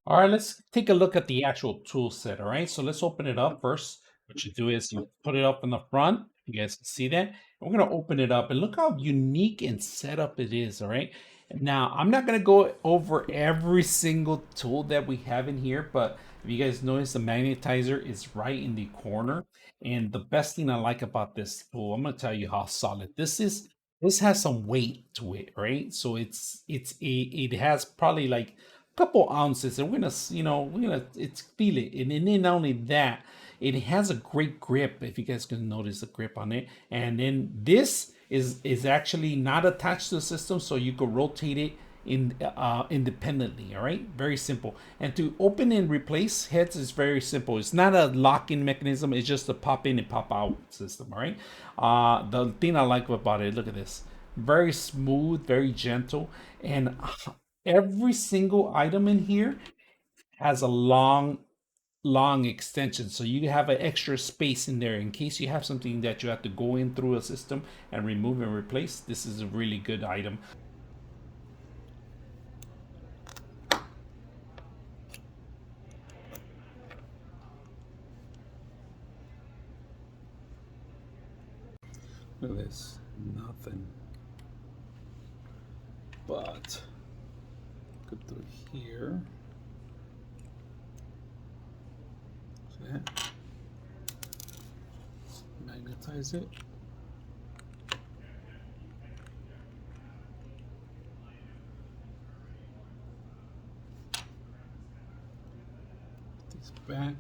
All right, let's take a look at the actual tool set. All right, so let's open it up first. What you do is you put it up in the front. You guys can see that. And we're gonna open it up and look how unique and set up it is. All right. Now I'm not gonna go over every single tool that we have in here, but if you guys notice, the magnetizer is right in the corner. And the best thing I like about this tool, I'm gonna tell you how solid this is. This has some weight to it, right? So it has probably like couple ounces, and we're gonna it's feel it. And then not only that, it has a great grip. If you guys can notice the grip on it, and then this is actually not attached to the system, so you can rotate it in independently. All right, very simple. And to open and replace heads is very simple. It's not a lock-in mechanism. It's just a pop in and pop out system. All right. The thing I like about it, look at this, very smooth, very gentle, and every single item in here has a long extension, so you have an extra space in there in case you have something that you have to go in through a system and remove and replace. This is a really good item. Look at this, nothing but go through here. See that? Magnetize it. These back.